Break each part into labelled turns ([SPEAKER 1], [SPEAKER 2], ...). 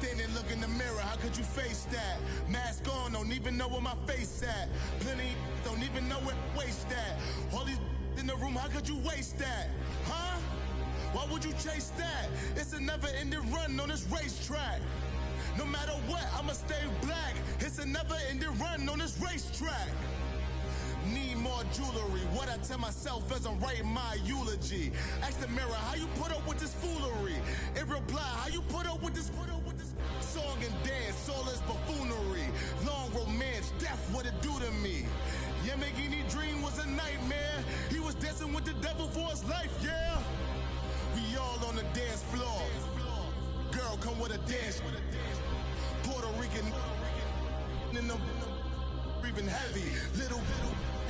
[SPEAKER 1] Standing, look in the mirror, how could you face that? Mask on, don't even know where my face at. Plenty don't even know where waste at. All these in the room, how could you waste that? Huh? Why would you chase that? It's a never-ending run on this racetrack. No matter what, I'ma stay black. It's a never-ending run on this racetrack. Need more jewelry. What I tell myself as I'm writing my eulogy. Ask the mirror, how you put up with this foolery? In reply, how you put up with this song and dance, all this buffoonery. Long romance, death, what it do to me? Yamagini dream was a nightmare. He was dancing with the devil for his life, yeah. We all on the dance floor. Girl, come with a dance. Puerto Rican in the breathing heavy. Little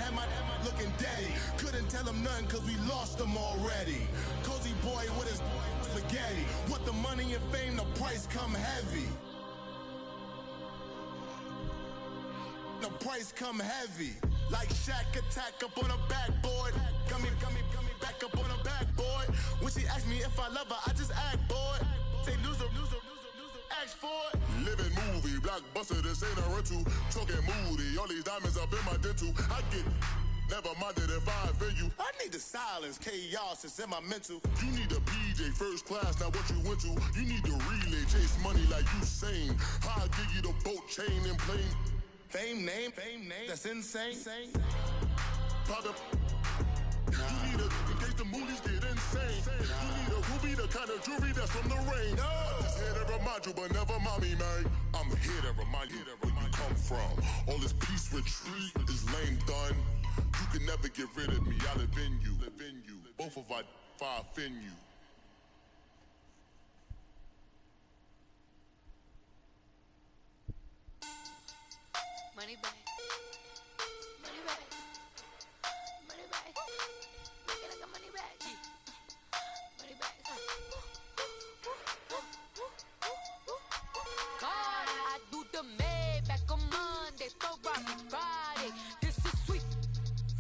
[SPEAKER 1] am I looking daddy. Couldn't tell him nothing cause we lost him already. Cozy boy with his spaghetti. With the money and fame, the price come heavy. The price come heavy. Like Shaq attack up on a backboard. Gummy, back up on a backboard. When she asked me if I love her, I just act bored. Say loser, ask for it. Living movie, blockbuster, this ain't a rental. Talking moody, all these diamonds up in my dental. I get never minded if I offend you. I need the silence, chaos is in my mental. You need a PJ, first class, not what you went to. You need the relay, chase money like you sane. I'll give you the boat, chain, and plane. Fame name, that's insane. Pop up. You need a, in case the movies get insane. You need a ruby, the kind of jewelry that's from the rain. I'm just here to remind you, but never mommy, man. I'm here to remind you where you come from. All this peace retreat is lame done. You can never get rid of me, I live in you. Both of our fire offend you.
[SPEAKER 2] Money back. Money back. Money back. Make it like a money back. Money back. God, I do the Maybach on Monday, throw rock Friday. This is sweet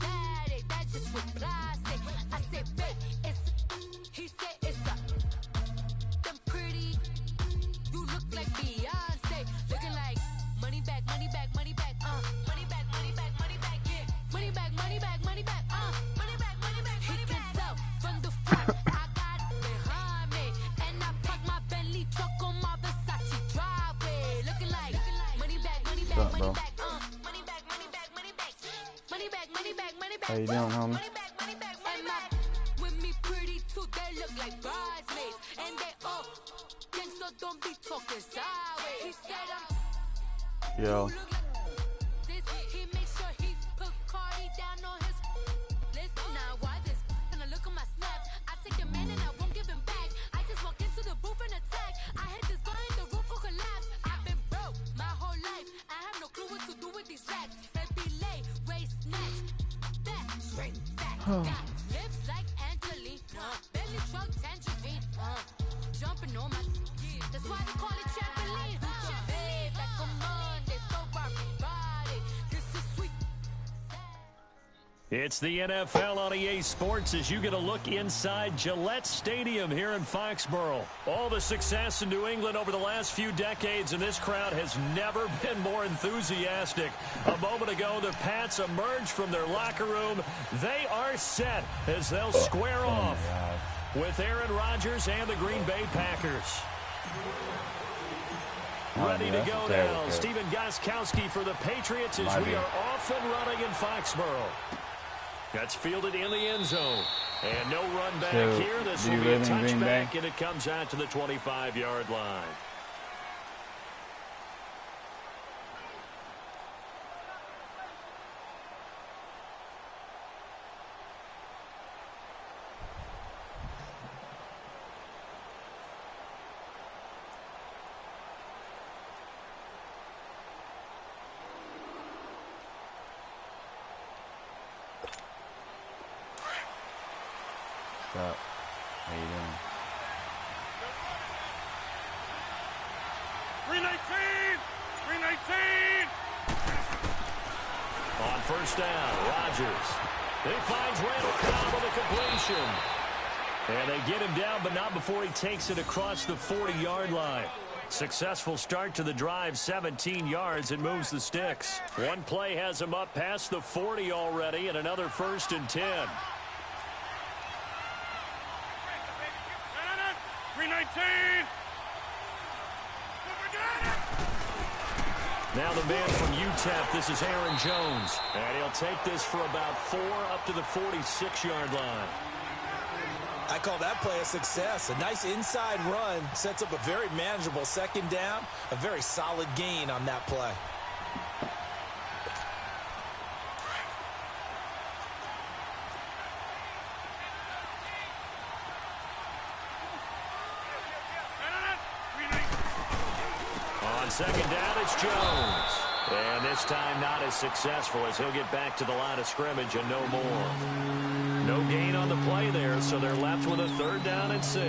[SPEAKER 2] Saturday, that's just with plastic. I said, babe, it's, he said it's a, them pretty, you look like Beyonce, looking like money back, money back, money back, money back, money back, money back, yeah, money back, money back, money back, money back, money back. He can tell from the front, I got it behind me, and I parked my Bentley truck on my Versace driveway, looking like money back, money back, money back, money back, money back, money back, money back, money back, money back.
[SPEAKER 3] How you doing, homie?
[SPEAKER 2] Money back, money back, money back. With me pretty too, they look like bridesmaids, and they all gang, so don't be talking sideways. He said I'm.
[SPEAKER 3] Yo.
[SPEAKER 2] He made sure he put Cardi down on his list. Now why this? Gonna look on my snap. I take the man and I won't give him back. I just walk into the booth and attack. I hit this button, the roof will collapse. I've been broke my whole life. I have no clue what to do with these racks. Baby lay, waist snatch, back, straight back. Got lips like Angelina, belly truck tangerine. Jumping on my, that's why they call it trampoline. Babe, back on Monday, throw rock Friday. This is sweet.
[SPEAKER 4] It's the NFL on EA Sports as you get a look inside Gillette Stadium here in Foxborough. All the success in New England over the last few decades, and this crowd has never been more enthusiastic. A moment ago, the Pats emerged from their locker room. They are set as they'll square off with Aaron Rodgers and the Green Bay Packers. Ready to go now. Stephen Gostkowski for the Patriots as we are off and running in Foxborough. That's fielded in the end zone. And no run back here. This will be a touchback, and it comes out to the 25-yard line.
[SPEAKER 3] What's up? How you doing?
[SPEAKER 5] 319! 319!
[SPEAKER 4] On first down, Rodgers. He finds Randall Cobb with a completion. And they get him down, but not before he takes it across the 40-yard line. Successful start to the drive, 17 yards, and moves the sticks. One play has him up past the 40 already, and another 1st and 10.
[SPEAKER 5] 319.
[SPEAKER 4] Now the man from UTEP, this is Aaron Jones. And he'll take this for about 4 up to the 46-yard line.
[SPEAKER 6] I call that play a success. A nice inside run sets up a very manageable second down. A very solid gain on that play.
[SPEAKER 4] On second down, it's Jones. And this time not as successful as he'll get back to the line of scrimmage and no more. No gain on the play there, so they're left with a 3rd down and 6.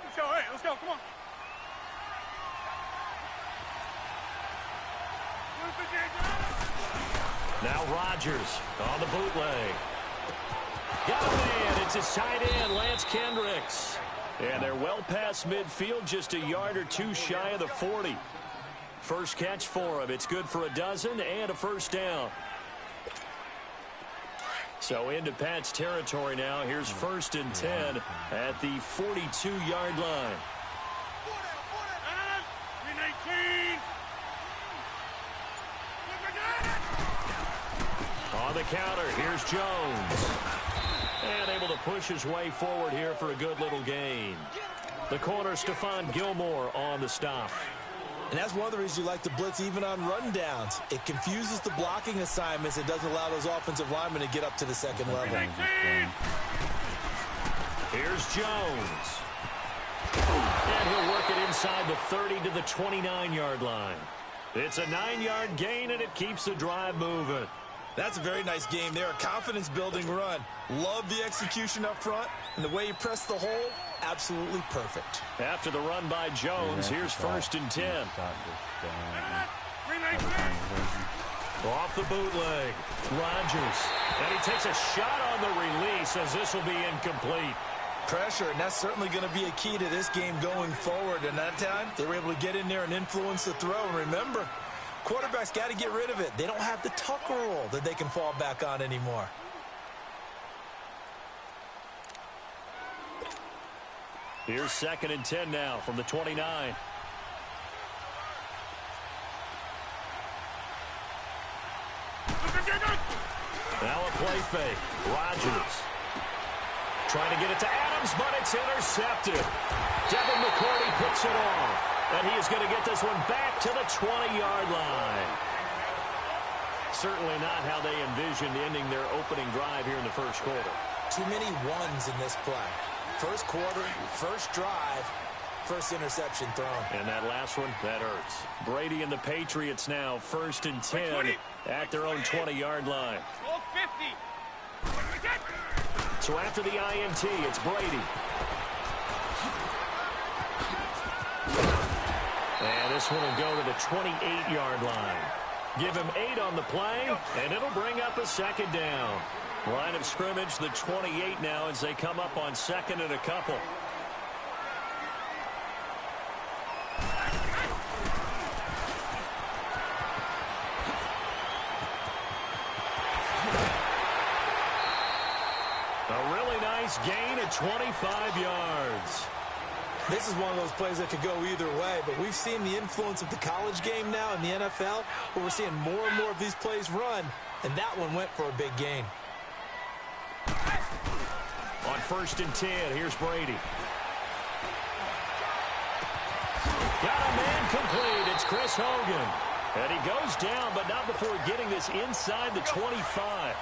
[SPEAKER 5] Let's go, hey, let's go, come on.
[SPEAKER 4] Now Rodgers on the bootleg. Got a man. It's his tight end, Lance Kendricks. And they're well past midfield, just a yard or 2 shy of the 40. First catch for him. It's good for a dozen and a 1st down. So into Pat's territory now. Here's 1st and 10 at the 42-yard line.
[SPEAKER 5] 319.
[SPEAKER 4] On the counter, here's Jones. And able to push his way forward here for a good little gain. The corner, Stephon Gilmore, on the stop.
[SPEAKER 6] And that's one of the reasons you like to blitz even on rundowns. It confuses the blocking assignments. It doesn't allow those offensive linemen to get up to the second level.
[SPEAKER 5] 319.
[SPEAKER 4] Here's Jones. And he'll work it inside the 30 to the 29-yard line. It's a 9-yard gain, and it keeps the drive moving.
[SPEAKER 6] That's a very nice game there. A confidence-building run. Love the execution up front. And the way you press the hole, absolutely perfect.
[SPEAKER 4] After the run by Jones, here's 1st and 10.
[SPEAKER 5] 319.
[SPEAKER 4] Off the bootleg, Rodgers. And he takes a shot on the release as this will be incomplete.
[SPEAKER 6] Pressure, and that's certainly going to be a key to this game going forward. And that time, they were able to get in there and influence the throw. And remember, quarterbacks got to get rid of it. They don't have the tuck rule that they can fall back on anymore.
[SPEAKER 4] Here's 2nd and 10 now from the 29. Now a play fake. Rodgers trying to get it to Adams, but it's intercepted. Devin McCourty picks it off. And he is going to get this one back to the 20-yard line. Certainly not how they envisioned ending their opening drive here in the 1st quarter.
[SPEAKER 6] Too many ones in this play. 1st quarter, 1st drive, 1st interception thrown.
[SPEAKER 4] And that last one, that hurts. Brady and the Patriots now 1st and 10 at their own 20-yard line.
[SPEAKER 5] 50.
[SPEAKER 4] So after the INT, it's Brady. And this one will go to the 28-yard line. Give him 8 on the play, and it'll bring up a 2nd down. Line of scrimmage, the 28 now as they come up on 2nd and a couple. A really nice gain of 25 yards.
[SPEAKER 6] This is one of those plays that could go either way, but we've seen the influence of the college game now in the NFL, where we're seeing more and more of these plays run, and that one went for a big gain.
[SPEAKER 4] On 1st and 10, here's Brady. Got a man complete. It's Chris Hogan. And he goes down, but not before getting this inside the 25.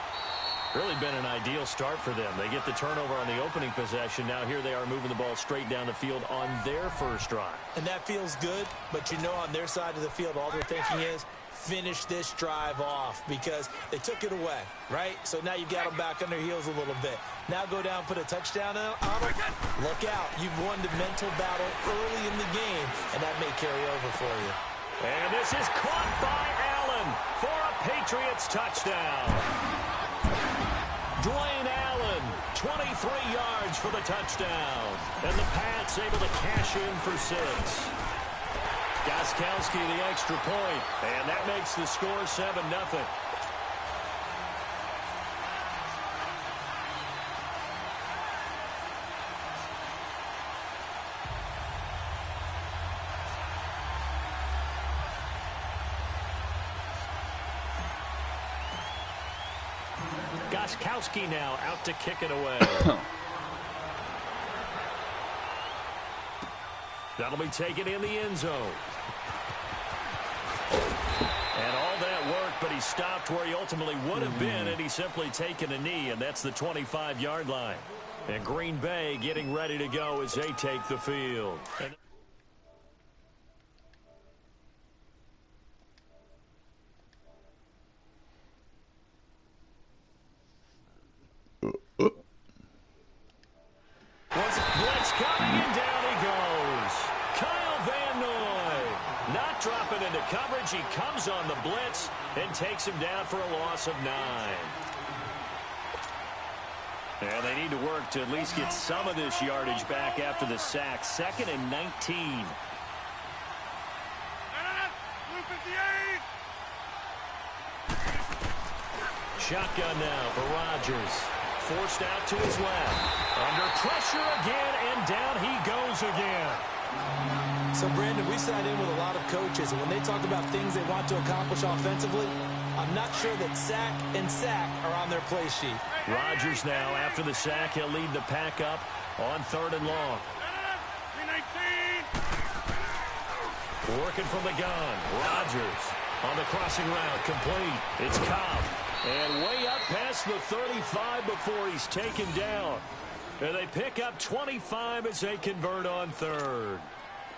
[SPEAKER 4] Really been an ideal start for them. They get the turnover on the opening possession. Now here they are moving the ball straight down the field on their 1st drive.
[SPEAKER 6] And that feels good, but you know on their side of the field, all they're thinking is, finish this drive off, because they took it away, right? So now you've got them back on their heels a little bit. Now go down, put a touchdown on them. Look out. You've won the mental battle early in the game, and that may carry over for you.
[SPEAKER 4] And this is caught by Allen for a Patriots touchdown. Dwayne Allen, 23 yards for the touchdown. And the Pats able to cash in for 6. Gostkowski the extra point, and that makes the score 7-0. Gostkowski now out to kick it away. That'll be taken in the end zone. And all that work, but he stopped where he ultimately would have been, and he's simply taken a knee, and that's the 25-yard line. And Green Bay getting ready to go as they take the field. Blitz coming, and down he goes. Kyle Van Noy not dropping into coverage. He comes on the blitz and takes him down for a loss of 9. And they need to work to at least get some of this yardage back after the sack. 2nd and 19. Shotgun now for Rodgers. Forced out to his left. Under pressure again, and down he goes again.
[SPEAKER 6] So, Brandon, we sat in with a lot of coaches, and when they talk about things they want to accomplish offensively, I'm not sure that sack and sack are on their play sheet.
[SPEAKER 4] Rodgers now, after the sack, he'll lead the pack up on 3rd and long. Working from the gun. Rodgers on the crossing route, complete. It's Cobb. And way up past the 35 before he's taken down. And they pick up 25 as they convert on 3rd.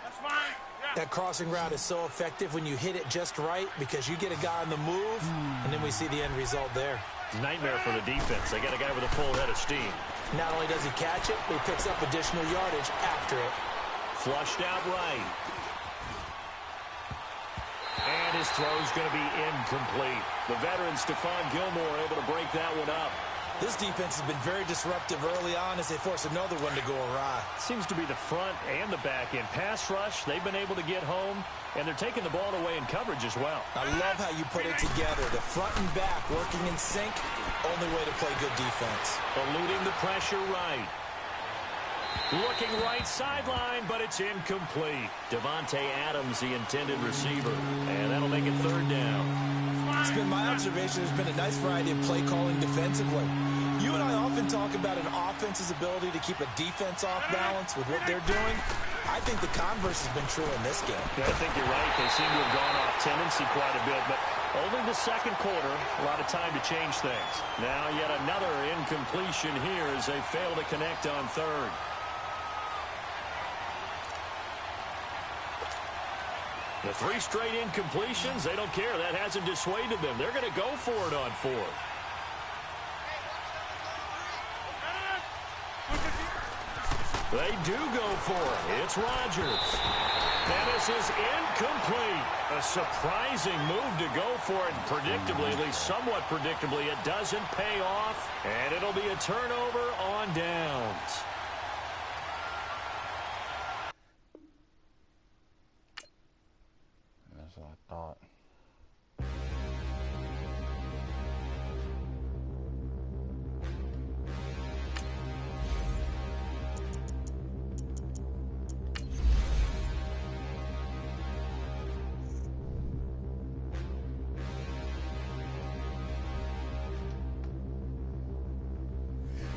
[SPEAKER 5] That's fine. Yeah.
[SPEAKER 6] That crossing route is so effective when you hit it just right because you get a guy on the move, and then we see the end result there.
[SPEAKER 4] Nightmare for the defense. They got a guy with a full head of steam.
[SPEAKER 6] Not only does he catch it, but he picks up additional yardage after it.
[SPEAKER 4] Flushed out right. And his throw's going to be incomplete. The veteran Stephon Gilmore able to break that one up.
[SPEAKER 6] This defense has been very disruptive early on as they force another one to go awry.
[SPEAKER 4] Seems to be the front and the back end. Pass rush, they've been able to get home, and they're taking the ball away in coverage as well.
[SPEAKER 6] I love how you put it together. The front and back working in sync, only way to play good defense.
[SPEAKER 4] Eluding the pressure right. Looking right sideline, but it's incomplete. Devontae Adams, the intended receiver. And that'll make it 3rd down.
[SPEAKER 6] It's been my observation there's been a nice variety of play calling defensively. You and I often talk about an offense's ability to keep a defense off balance with what they're doing. I think the converse has been true in this game.
[SPEAKER 4] Yeah, I think you're right. They seem to have gone off tendency quite a bit, but only the 2nd quarter, a lot of time to change things. Now yet another incompletion here as they fail to connect on 3rd. The 3 straight incompletions, they don't care. That hasn't dissuaded them. They're going to go for it on 4th. They do go for it. It's Rodgers. And this is incomplete. A surprising move to go for it. Predictably, at least somewhat predictably, it doesn't pay off. And it'll be a turnover on downs.
[SPEAKER 3] That's what I thought.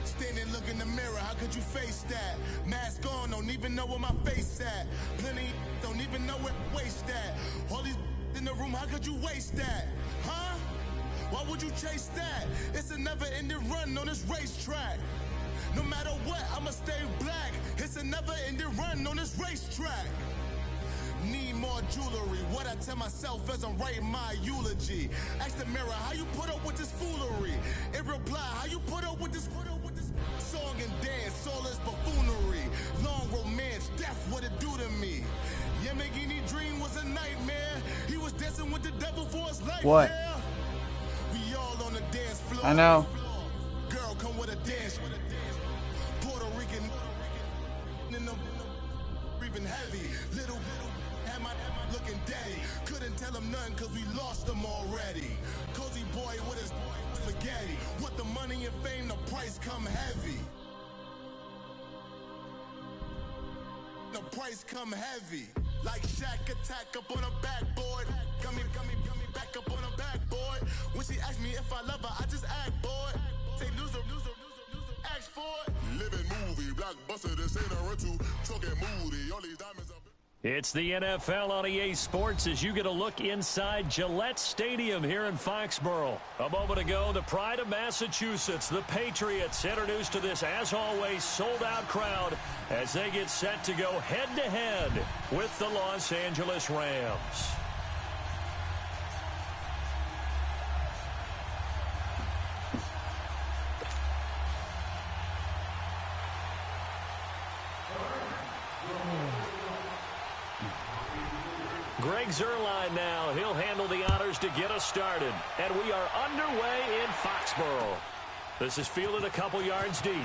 [SPEAKER 1] Standing, look in the mirror, how could you face that? Mask on, don't even know where my face at. Plenty don't even know where waste at. All these in the room, how could you waste that? Huh? Why would you chase that? It's a never-ending run on this racetrack. No matter what, I'ma stay black. It's a never-ending run on this racetrack. Need more jewelry. What I tell myself as I'm writing my eulogy. Ask the mirror, how you put up with this foolery? In reply, how you put up with this song and dance, all this buffoonery. Long romance, death, what it do to me? Yamagini dream was a nightmare. He was dancing with the devil for his life.
[SPEAKER 3] What?
[SPEAKER 1] Yeah. We all on the dance floor.
[SPEAKER 3] I know.
[SPEAKER 1] Girl, come breathing heavy. Little had my looking daddy. Couldn't tell him nothing cause we lost him already. Cozy boy with his spaghetti. With the money and fame, the price come heavy. The price come heavy. Like Shaq attack up on a backboard. Got me back up on a backboard. When she asked me if I love her, I just act bored. Say loser, ask for it. Living movie, blockbuster, this ain't a rental. Talking moody, all these diamonds are...
[SPEAKER 4] It's the NFL on EA Sports as you get a look inside Gillette Stadium here in Foxborough. A moment ago, the pride of Massachusetts, the Patriots, introduced to this, as always, sold-out crowd as they get set to go head-to-head with the Los Angeles Rams. Greg Zuerlein now. He'll handle the honors to get us started. And we are underway in Foxborough. This is fielded a couple yards deep.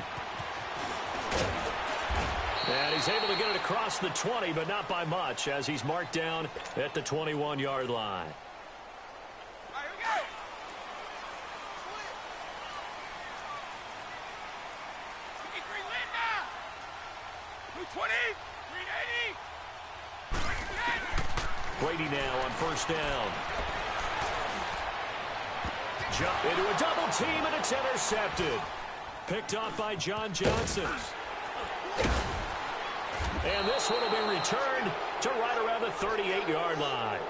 [SPEAKER 4] And he's able to get it across the 20, but not by much, as he's marked down at the 21-yard line.
[SPEAKER 5] All right, here we go. 53 Linda. 220. 380.
[SPEAKER 4] Brady now on first down. Jump into a double team, and it's intercepted. Picked off by John Johnson. And this one will be returned to right around the 38-yard line.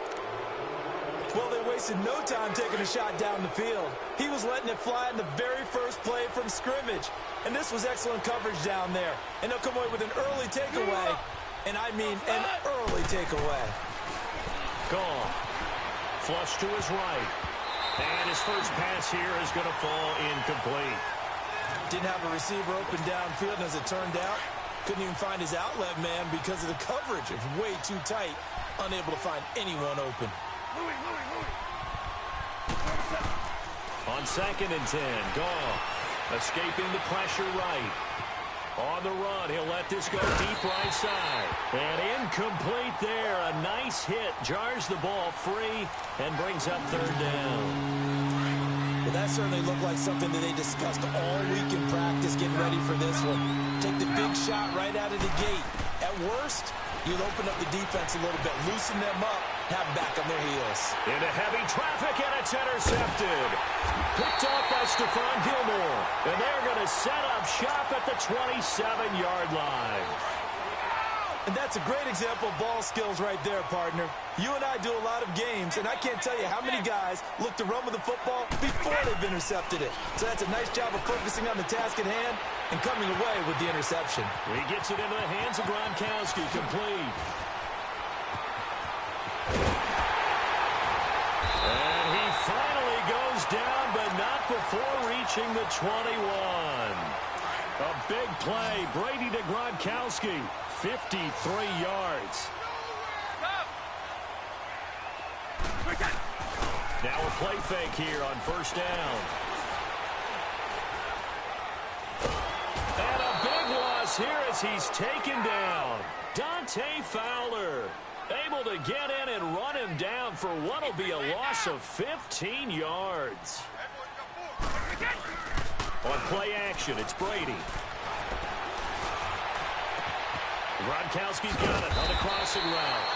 [SPEAKER 6] Well, they wasted no time taking a shot down the field. He was letting it fly in the very first play from scrimmage. And this was excellent coverage down there. And they'll come away with an early takeaway. And I mean an early takeaway.
[SPEAKER 4] Gone. Flush to his right. And his first pass here is going to fall incomplete.
[SPEAKER 6] Didn't have a receiver open downfield, and as it turned out, couldn't even find his outlet man because of the coverage. It was way too tight, unable to find anyone open.
[SPEAKER 4] On 2nd and 10, Goff escaping the pressure right. On the run, he'll let this go deep right side. And incomplete there. A nice hit. Jars the ball free and brings up 3rd down.
[SPEAKER 6] Well, that certainly looked like something that they discussed all week in practice getting ready for this one. Take the big shot right out of the gate. At worst, you'll open up the defense a little bit, loosen them up, have back on their heels.
[SPEAKER 4] Into heavy traffic, and it's intercepted. Picked off by Stephon Gilmore. And they're going to set up shop at the 27-yard line.
[SPEAKER 6] And that's a great example of ball skills right there, partner. You and I do a lot of games, and I can't tell you how many guys look to run with the football before they've intercepted it. So that's a nice job of focusing on the task at hand and coming away with the interception.
[SPEAKER 4] He gets it into the hands of Gronkowski, complete. And he finally goes down, but not before reaching the 21. A big play. Brady to Gronkowski. 53 yards. Now a play fake here on first down. And a big loss here as he's taken down. Dante Fowler able to get in and run him down for what will be a loss of 15 yards. On play action, it's Brady. Gronkowski's got it on the crossing route.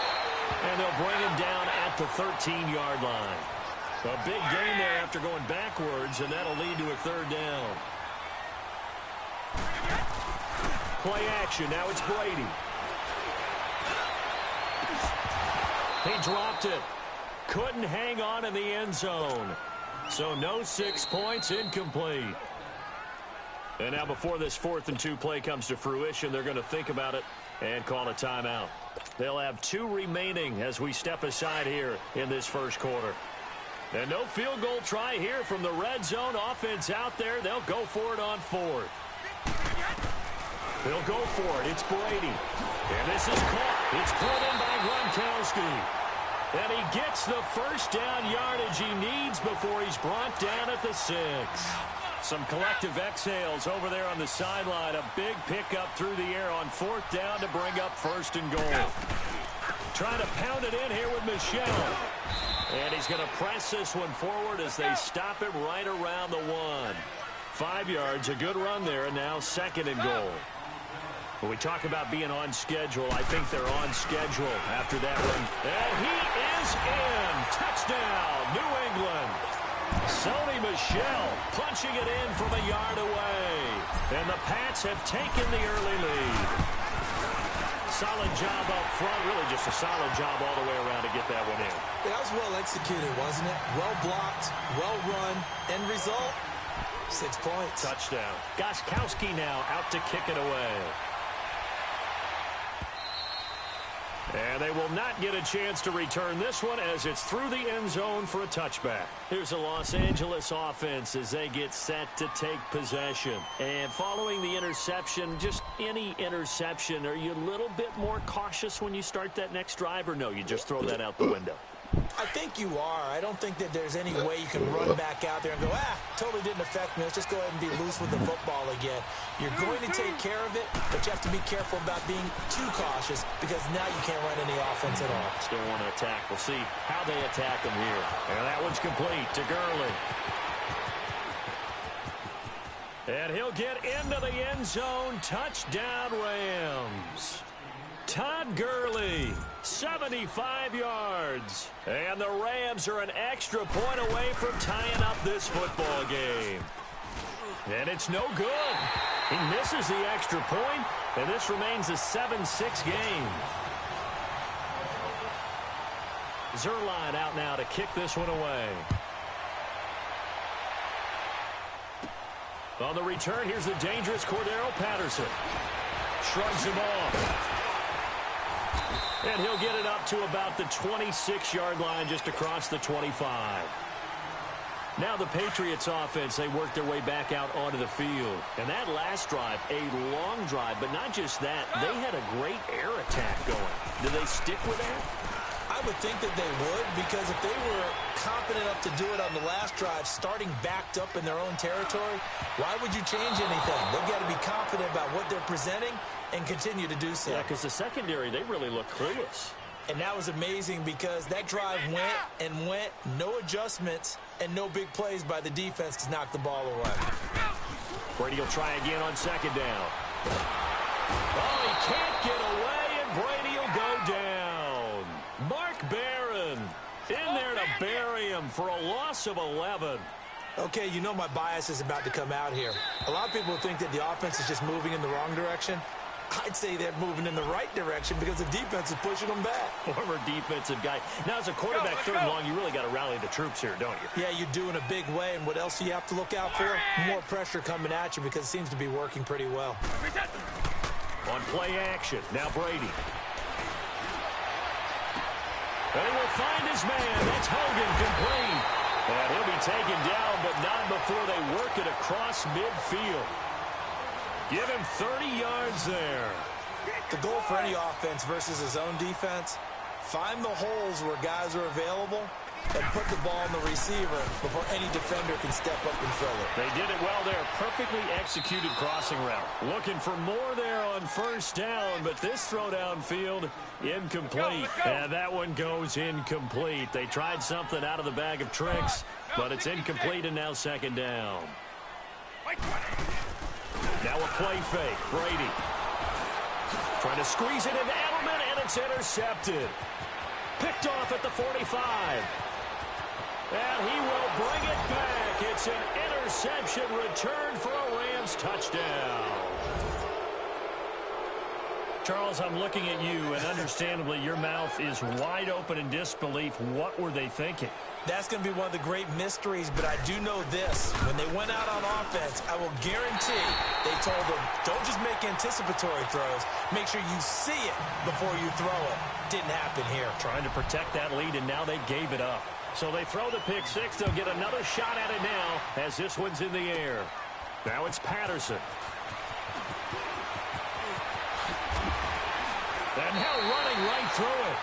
[SPEAKER 4] And they'll bring him down at the 13-yard line. A big gain there after going backwards, and that'll lead to a 3rd down. Play action, now it's Brady. He dropped it. Couldn't hang on in the end zone. So no 6 points, incomplete. And now before this 4th and 2 play comes to fruition, they're going to think about it and call a timeout. They'll have 2 remaining as we step aside here in this first quarter. And no field goal try here from the red zone. Offense out there. They'll go for it on 4th. They'll go for it. It's Brady. And this is caught. It's put in by Gronkowski. And he gets the first down yardage he needs before he's brought down at the 6. Some collective exhales over there on the sideline. A big pickup through the air on 4th down to bring up 1st and goal. Trying to pound it in here with Michel. And he's going to press this one forward as they stop it right around the 1. 5 yards, a good run there, and now 2nd and goal. When we talk about being on schedule, I think they're on schedule after that run. And he is in. Touchdown, New England. Sony Michel punching it in from a yard away. And the Pats have taken the early lead. Solid job up front. Really just a solid job all the way around to get that one in.
[SPEAKER 6] That was well executed, wasn't it? Well blocked, well run. End result, 6 points.
[SPEAKER 4] Touchdown. Gostkowski now out to kick it away. And they will not get a chance to return this one as it's through the end zone for a touchback. Here's the Los Angeles offense as they get set to take possession. And following the interception, just any interception, are you a little bit more cautious when you start that next drive, or no, you just throw that out the window?
[SPEAKER 6] I think you are. I don't think that there's any way you can run back out there and go, totally didn't affect me. Let's just go ahead and be loose with the football again. You're going to take care of it, but you have to be careful about being too cautious because now you can't run any offense at all.
[SPEAKER 4] Still want to attack. We'll see how they attack them here. And that one's complete to Gurley. And he'll get into the end zone. Touchdown, Rams. Todd Gurley, 75 yards. And the Rams are an extra point away from tying up this football game. And it's no good. He misses the extra point, and this remains a 7-6 game. Zerline out now to kick this one away. On the return, here's the dangerous Cordero Patterson. Shrugs him off. And he'll get it up to about the 26-yard line just across the 25. Now the Patriots offense, they work their way back out onto the field. And that last drive, a long drive, but not just that, they had a great air attack going. Do they stick with that?
[SPEAKER 6] I would think that they would, because if they were confident enough to do it on the last drive, starting backed up in their own territory, why would you change anything? They've got to be confident about what they're presenting and continue to do so.
[SPEAKER 4] Yeah, because the secondary, they really look clueless.
[SPEAKER 6] And that was amazing because that drive went and went, no adjustments, and no big plays by the defense to knock the ball away.
[SPEAKER 4] Brady will try again on 2nd down. Oh, he can't get away, and Brady will go down. Mark Barron in there to bury him for a loss of 11.
[SPEAKER 6] Okay, you know my bias is about to come out here. A lot of people think that the offense is just moving in the wrong direction. I'd say they're moving in the right direction because the defense is pushing them back.
[SPEAKER 4] Former defensive guy. Now, as a quarterback, 3rd and long, you really got to rally the troops here, don't you?
[SPEAKER 6] Yeah, you do in a big way. And what else do you have to look out for? More pressure coming at you because it seems to be working pretty well.
[SPEAKER 4] On play action, now Brady. And he will find his man. That's Hogan complete. And he'll be taken down, but not before they work it across midfield. Give him 30 yards there.
[SPEAKER 6] The goal for any offense versus his own defense, find the holes where guys are available and put the ball in the receiver before any defender can step up and fill it.
[SPEAKER 4] They did it well there. Perfectly executed crossing route. Looking for more there on 1st down, but this throw downfield, incomplete. And that one goes incomplete. They tried something out of the bag of tricks, but it's incomplete, and now 2nd down. Now a play fake. Brady trying to squeeze it into Edelman, and it's intercepted. Picked off at the 45. And he will bring it back. It's an interception return for a Rams touchdown. Charles, I'm looking at you, and understandably your mouth is wide open in disbelief. What were they thinking?
[SPEAKER 6] That's going to be one of the great mysteries, but I do know this. When they went out on offense, I will guarantee they told them, don't just make anticipatory throws. Make sure you see it before you throw it. Didn't happen here.
[SPEAKER 4] Trying to protect that lead, and now they gave it up. So they throw the pick six. They'll get another shot at it now as this one's in the air. Now it's Patterson. And now running right through it.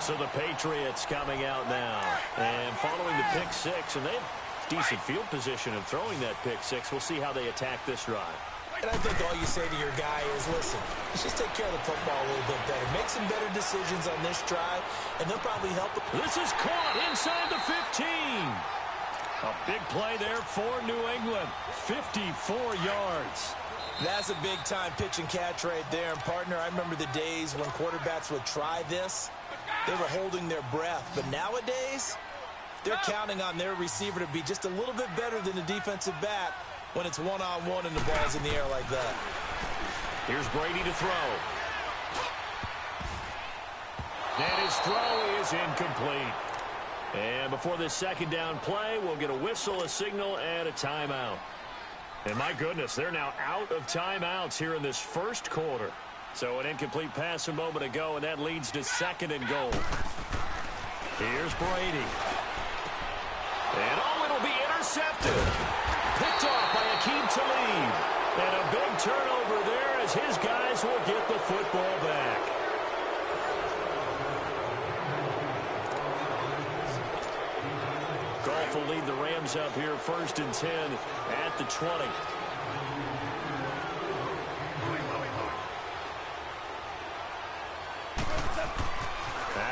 [SPEAKER 4] So the Patriots coming out now and following the pick six, and they've decent field position of throwing that pick six. We'll see how they attack this drive.
[SPEAKER 6] And I think all you say to your guy is, listen, let's just take care of the football a little bit better. Make some better decisions on this drive, and they'll probably help.
[SPEAKER 4] This is caught inside the 15. A big play there for New England. 54 yards.
[SPEAKER 6] That's a big-time pitch and catch right there. And, partner, I remember the days when quarterbacks would try this. They were holding their breath. But nowadays, they're counting on their receiver to be just a little bit better than the defensive back when it's one-on-one and the ball's in the air like that.
[SPEAKER 4] Here's Brady to throw. And his throw is incomplete. And before this second down play, we'll get a whistle, a signal, and a timeout. And my goodness, they're now out of timeouts here in this first quarter. So an incomplete pass a moment ago, and that leads to second and goal. Here's Brady. And it'll be intercepted. Picked off by Akeem Talib. And a big turnover there as his guys will get the football back. Goff will lead the Rams up here first and 10 at the 20.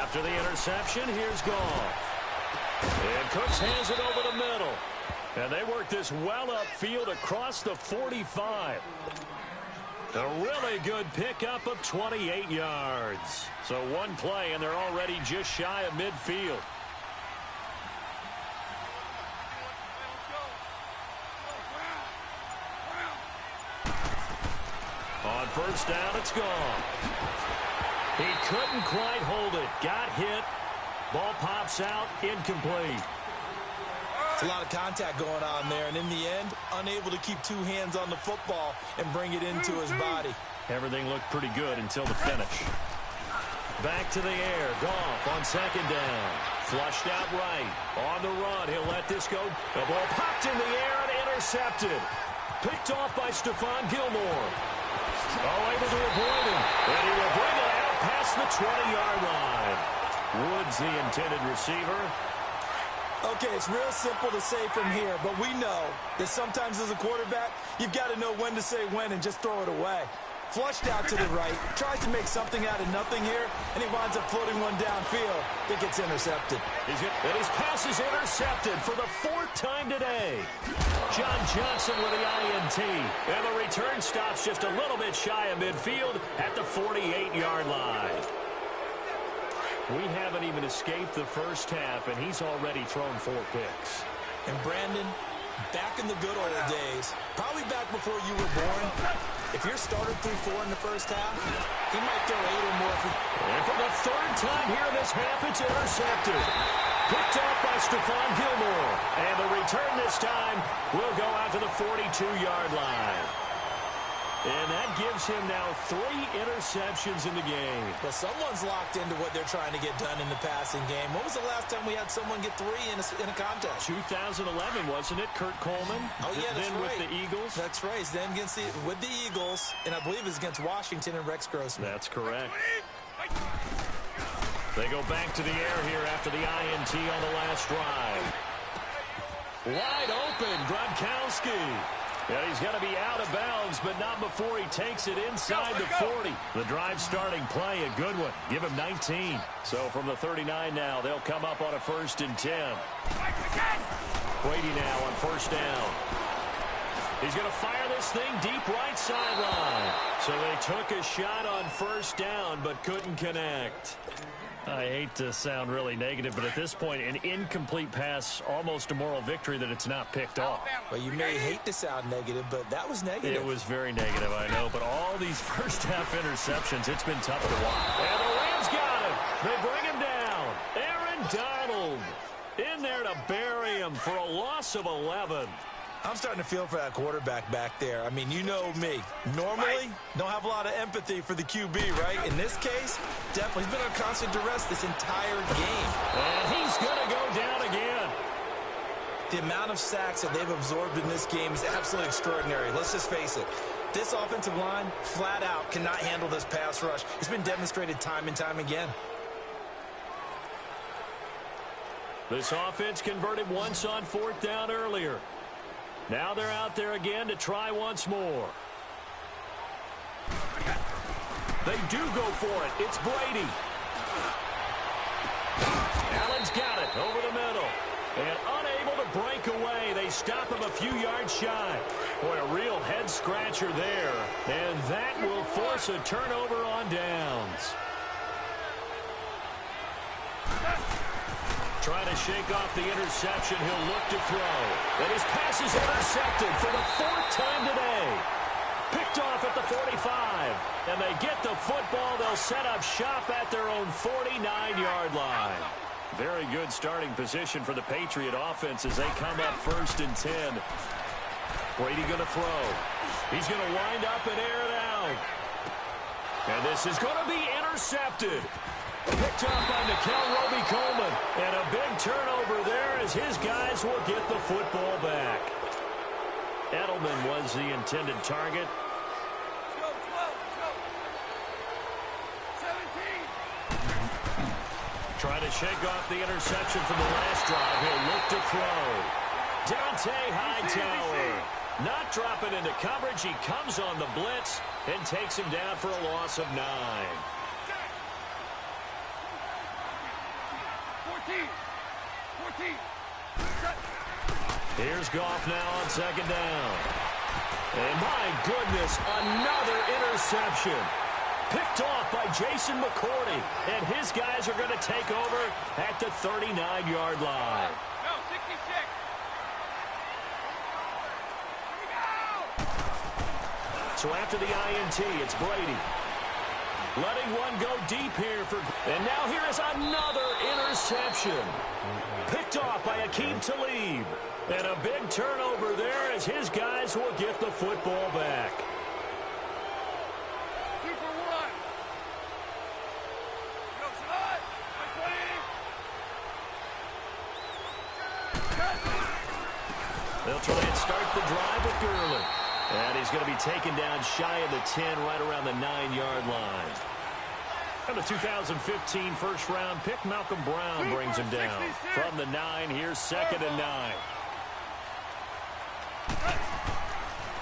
[SPEAKER 4] After the interception, here's Goff. And Cooks hands it over the middle. And they work this well upfield across the 45. A really good pickup of 28 yards. So one play, and they're already just shy of midfield. On first down, it's gone. He couldn't quite hold it. Got hit. Ball pops out. Incomplete.
[SPEAKER 6] It's a lot of contact going on there, and in the end, unable to keep two hands on the football and bring it into his body.
[SPEAKER 4] Everything looked pretty good until the finish. Back to the air. Goff on second down. Flushed out right. On the run. He'll let this go. The ball popped in the air and intercepted. Picked off by Stephon Gilmore. Oh, able to avoid him. And he will bring it out past the 20-yard line. Woods, the intended receiver.
[SPEAKER 6] Okay, it's real simple to say from here, but we know that sometimes as a quarterback, you've got to know when to say when and just throw it away. Flushed out to the right, tries to make something out of nothing here, and he winds up floating one downfield that gets intercepted.
[SPEAKER 4] And his pass is intercepted for the fourth time today. John Johnson with the INT. And the return stops just a little bit shy of midfield at the 48-yard line. We haven't even escaped the first half, and he's already thrown 4 picks.
[SPEAKER 6] And Brandon, back in the good old days, probably back before you were born, if your starter threw 4 in the first half, he might throw 8 or more.
[SPEAKER 4] And for the third time here in this half, it's intercepted. Picked off by Stephon Gilmore. And the return this time will go out to the 42-yard line. And that gives him now 3 interceptions in the game.
[SPEAKER 6] Well, someone's locked into what they're trying to get done in the passing game. When was the last time we had someone get 3 in a contest?
[SPEAKER 4] 2011, wasn't it? Kurt Coleman.
[SPEAKER 6] Oh, yeah, that's
[SPEAKER 4] then
[SPEAKER 6] right.
[SPEAKER 4] With the Eagles.
[SPEAKER 6] That's right. Then with the Eagles, and I believe it's against Washington and Rex Grossman.
[SPEAKER 4] That's correct. They go back to the air here after the INT on the last drive. Wide open, Gronkowski. Yeah, he's going to be out of bounds, but not before he takes it inside the 40. The drive starting play, a good one. Give him 19. So from the 39 now, they'll come up on a first and 10. Brady now on first down. He's going to fire this thing deep right sideline. So they took a shot on first down, but couldn't connect. I hate to sound really negative, but at this point, an incomplete pass, almost a moral victory that it's not picked off.
[SPEAKER 6] Well, you may hate to sound negative, but that was negative.
[SPEAKER 4] It was very negative, I know, but all these first-half interceptions, it's been tough to watch. And the Rams got him. They bring him down. Aaron Donald in there to bury him for a loss of 11.
[SPEAKER 6] I'm starting to feel for that quarterback back there. I mean, you know me. Normally, don't have a lot of empathy for the QB, right? In this case, definitely. He's been on constant duress this entire game.
[SPEAKER 4] And he's going to go down again.
[SPEAKER 6] The amount of sacks that they've absorbed in this game is absolutely extraordinary. Let's just face it. This offensive line, flat out, cannot handle this pass rush. It's been demonstrated time and time again.
[SPEAKER 4] This offense converted once on 4th down earlier. Now they're out there again to try once more. They do go for it. It's Brady. Allen's got it over the middle. And unable to break away. They stop him a few yards shy. Boy, a real head-scratcher there. And that will force a turnover on downs. Trying to shake off the interception. He'll look to throw. And his pass is intercepted for the 4th time today. Picked off at the 45. And they get the football. They'll set up shop at their own 49-yard line. Very good starting position for the Patriot offense as they come up 1st and 10. Brady going to throw. He's going to wind up and air it out. And this is going to be intercepted. Picked up by Nikel Roby-Coleman. And a big turnover there as his guys will get the football back. Edelman was the intended target. Trying to shake off the interception from the last drive. He'll look to throw. Dante Hightower not dropping into coverage. He comes on the blitz and takes him down for a loss of 9.
[SPEAKER 5] 14.
[SPEAKER 4] Here's Goff now on 2nd down. And my goodness, another interception. Picked off by Jason McCourty. And his guys are going to take over at the 39-yard line.
[SPEAKER 5] No, 66.
[SPEAKER 4] So after the INT, it's Brady. Letting one go deep here for... And now here is another interception. Picked off by Akeem Talib. And a big turnover there as his guys will get the football back.
[SPEAKER 5] 2 for 1. Go, Salad. 20.
[SPEAKER 4] They'll try and start the drive with Gurley. And he's going to be taken down shy of the 10, right around the 9-yard line. And the 2015 first-round pick, Malcolm Brown, brings him down. From the 9, here's 2nd and 9.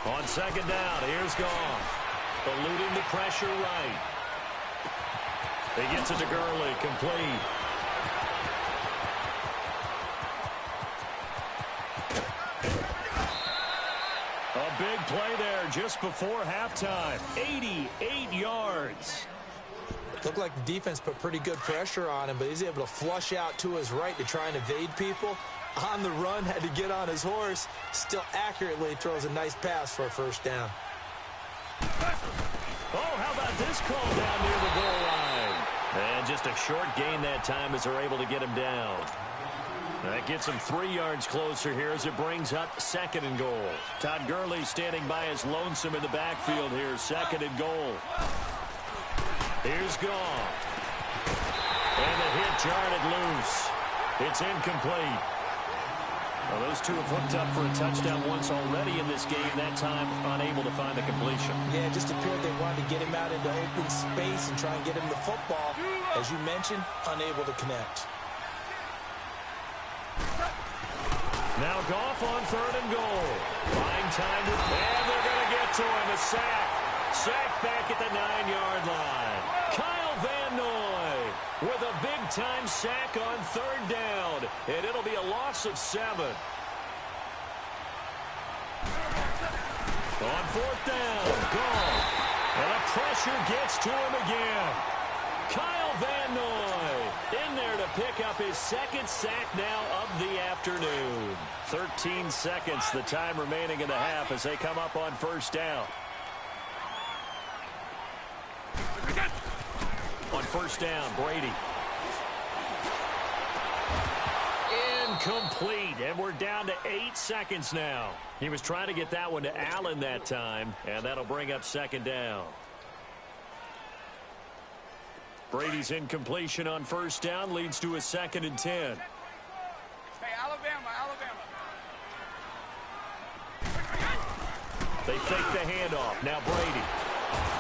[SPEAKER 4] On 2nd down, here's Goff. Eluding the pressure right. He gets it to Gurley, complete. A big play there just before halftime. 88 yards.
[SPEAKER 6] Looked like the defense put pretty good pressure on him, but he's able to flush out to his right to try and evade people. On the run, had to get on his horse. Still accurately throws a nice pass for a 1st down.
[SPEAKER 4] Oh, how about this call down near the goal line? And just a short gain that time as they're able to get him down. That gets him 3 yards closer here as it brings up 2nd and goal. Todd Gurley standing by his lonesome in the backfield here. 2nd and goal. Here's Goff. And the hit jarred it loose. It's incomplete. Well, those two have hooked up for a touchdown once already in this game. That time unable to find the completion.
[SPEAKER 6] Yeah, it just appeared they wanted to get him out into open space and try and get him the football. As you mentioned, unable to connect.
[SPEAKER 4] Now Goff on 3rd and goal. Buying time with... And they're going to get to him. A sack. Sack back at the 9-yard line. Kyle Van Noy with a big-time sack on 3rd down. And it'll be a loss of 7. On 4th down, Goff. And the pressure gets to him again. Kyle Van Noy in there to pick up his 2nd sack now of the afternoon. 13 seconds, the time remaining in the half as they come up on 1st down. On 1st down, Brady. Incomplete, and we're down to 8 seconds now. He was trying to get that one to Allen that time, and that'll bring up 2nd down. Brady's incompletion on 1st down leads to a 2nd and 10.
[SPEAKER 5] Hey, Alabama.
[SPEAKER 4] They fake the handoff. Now Brady.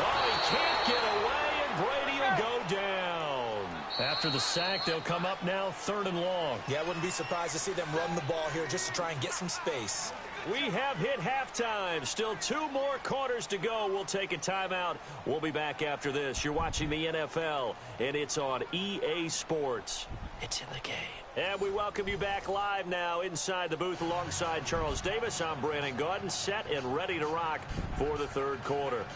[SPEAKER 4] Oh, he can't get away, and Brady will go down. After the sack, they'll come up now 3rd and long.
[SPEAKER 6] Yeah, I wouldn't be surprised to see them run the ball here just to try and get some space.
[SPEAKER 4] We have hit halftime. Still 2 more quarters to go. We'll take a timeout. We'll be back after this. You're watching the NFL, and it's on EA Sports. It's in the game. And we welcome you back live now inside the booth alongside Charles Davis. I'm Brandon Gaudin, set and ready to rock for the 3rd quarter.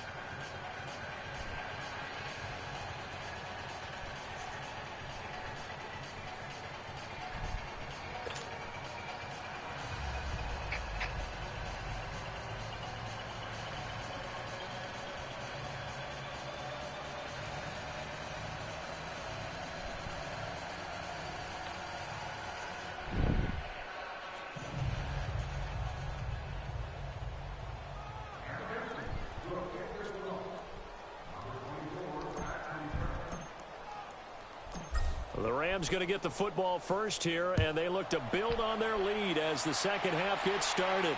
[SPEAKER 4] The Rams going to get the football first here, and they look to build on their lead as the second half gets started.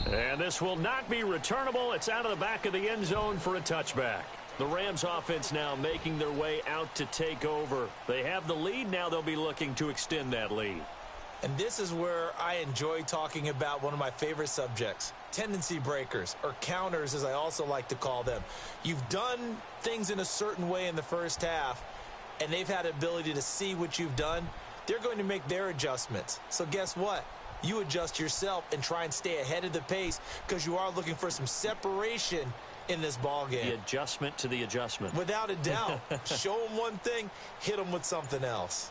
[SPEAKER 4] And this will not be returnable. It's out of the back of the end zone for a touchback. The Rams offense now making their way out to take over. They have the lead. Now they'll be looking to extend that lead.
[SPEAKER 6] And this is where I enjoy talking about one of my favorite subjects, tendency breakers, or counters as I also like to call them. You've done things in a certain way in the first half, and they've had the ability to see what you've done. They're going to make their adjustments. So guess what? You adjust yourself and try and stay ahead of the pace because you are looking for some separation in this ball game.
[SPEAKER 4] The adjustment to the adjustment.
[SPEAKER 6] Without a doubt. Show them one thing, hit them with something else.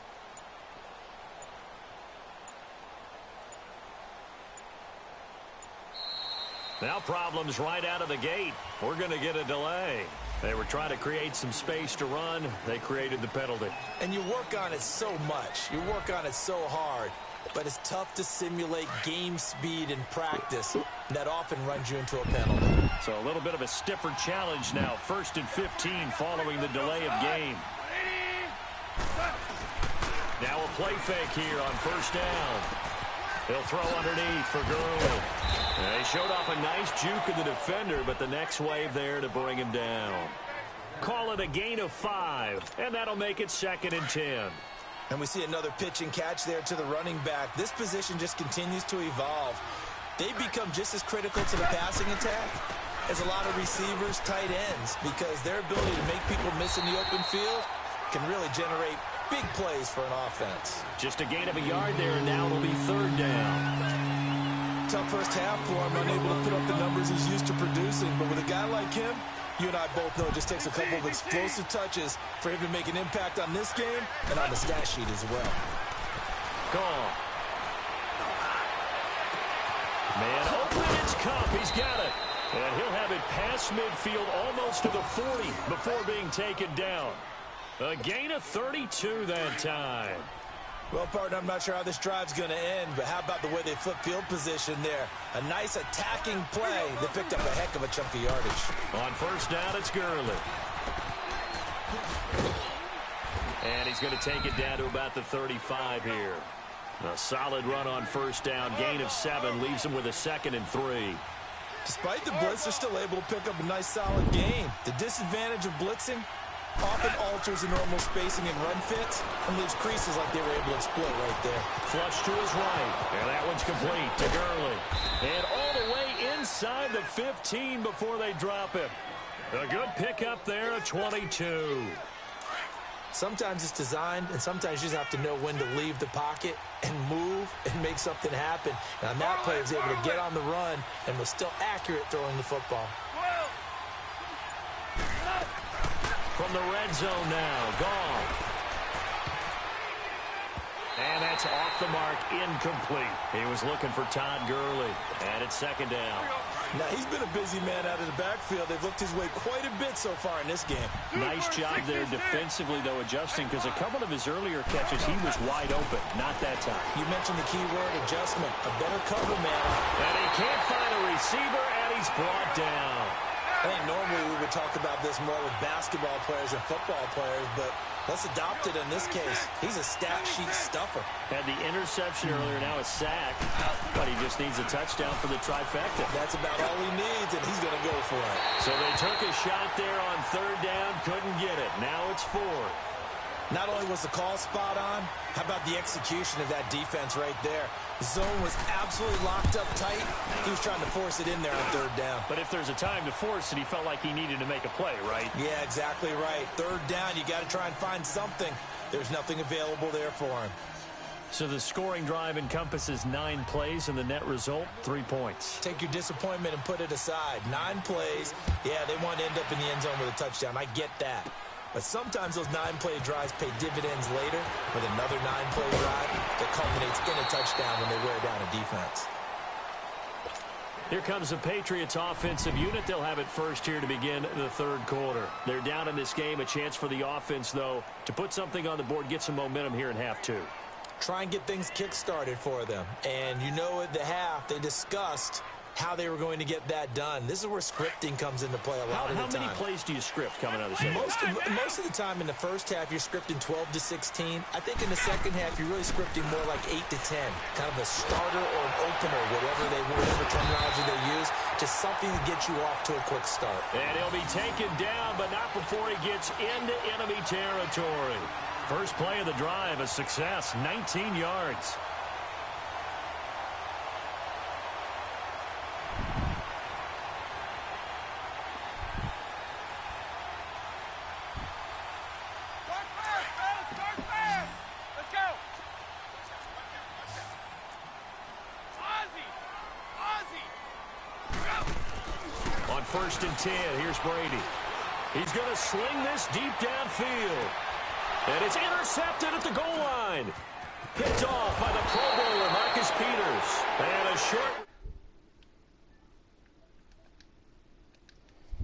[SPEAKER 4] Now problems right out of the gate. We're going to get a delay. They were trying to create some space to run. They created the penalty.
[SPEAKER 6] And you work on it so much. You work on it so hard. But it's tough to simulate game speed in practice. That often runs you into a penalty.
[SPEAKER 4] So a little bit of a stiffer challenge now. 1st and 15 following the delay of game. Now a play fake here on 1st down. He'll throw underneath for Gurley. They showed off a nice juke of the defender, but the next wave there to bring him down. Call it a gain of 5, and that'll make it 2nd and 10.
[SPEAKER 6] And we see another pitch and catch there to the running back. This position just continues to evolve. They become just as critical to the passing attack as a lot of receivers, tight ends, because their ability to make people miss in the open field can really generate big plays for an offense.
[SPEAKER 4] Just a gain of a yard there, and now it'll be 3rd down.
[SPEAKER 6] Tough first half for him, unable to put up the numbers he's used to producing. But with a guy like him, you and I both know it just takes a couple of explosive touches for him to make an impact on this game and on the stat sheet as well.
[SPEAKER 4] Gone. Man open, it's Cup. He's got it. And he'll have it past midfield almost to the 40 before being taken down. A gain of 32 that time.
[SPEAKER 6] Well, partner, I'm not sure how this drive's going to end, but how about the way they flip field position there? A nice attacking play that picked up a heck of a chunk of yardage.
[SPEAKER 4] On 1st down, it's Gurley. And he's going to take it down to about the 35 here. A solid run on 1st down. Gain of 7 leaves him with a 2nd and 3.
[SPEAKER 6] Despite the blitz, they're still able to pick up a nice solid gain. The disadvantage of blitzing often alters the normal spacing and run fits and leaves creases like they were able to exploit right there.
[SPEAKER 4] Flush to his right. And that one's complete to Gurley. And all the way inside the 15 before they drop him. A good pickup there, a 22.
[SPEAKER 6] Sometimes it's designed, and sometimes you just have to know when to leave the pocket and move and make something happen. And on that play, he was able to get on the run and was still accurate throwing the football.
[SPEAKER 4] From the red zone now, gone. And that's off the mark, incomplete. He was looking for Todd Gurley, and it's 2nd down.
[SPEAKER 6] Now, he's been a busy man out of the backfield. They've looked his way quite a bit so far in this game.
[SPEAKER 4] Nice job there defensively, though, adjusting, because a couple of his earlier catches, he was wide open. Not that time.
[SPEAKER 6] You mentioned the key word, adjustment. A better cover man.
[SPEAKER 4] And he can't find a receiver, and he's brought down.
[SPEAKER 6] I think normally we would talk about this more with basketball players and football players, but let's adopt it in this case. He's a stat sheet stuffer.
[SPEAKER 4] Had the interception earlier, now a sack, but he just needs a touchdown for the trifecta.
[SPEAKER 6] That's about all he needs, and he's going to go for it.
[SPEAKER 4] So they took a shot there on 3rd down, couldn't get it. Now it's 4th.
[SPEAKER 6] Not only was the call spot on, how about the execution of that defense right there? The zone was absolutely locked up tight. He was trying to force it in there on third down.
[SPEAKER 4] But if there's a time to force it, he felt like he needed to make a play, right?
[SPEAKER 6] Yeah, exactly right. Third down, you got to try and find something. There's nothing available there for him.
[SPEAKER 4] So the scoring drive encompasses 9 plays, and the net result, 3 points.
[SPEAKER 6] Take your disappointment and put it aside. 9 plays. Yeah, they want to end up in the end zone with a touchdown. I get that. But sometimes those 9-play drives pay dividends later with another 9-play drive that culminates in a touchdown when they wear down a defense.
[SPEAKER 4] Here comes the Patriots offensive unit. They'll have it first here to begin the third quarter. They're down in this game. A chance for the offense, though, to put something on the board, get some momentum here in half 2.
[SPEAKER 6] Try and get things kick-started for them. And you know at the half, they discussed how they were going to get that done. This is where scripting comes into play a lot of the time.
[SPEAKER 4] How many plays do you script coming out of the second?
[SPEAKER 6] Most of the time in the first half, you're scripting 12 to 16. I think in the second half, you're really scripting more like 8 to 10. Kind of a starter or an opener, whatever terminology they use. Just something to get you off to a quick start.
[SPEAKER 4] And he'll be taken down, but not before he gets into enemy territory. First play of the drive, a success, 19 yards. On 1st and 10, here's Brady. He's going to sling this deep downfield. And it's intercepted at the goal line. Picked off by the Pro Bowler, Marcus Peters. And a short...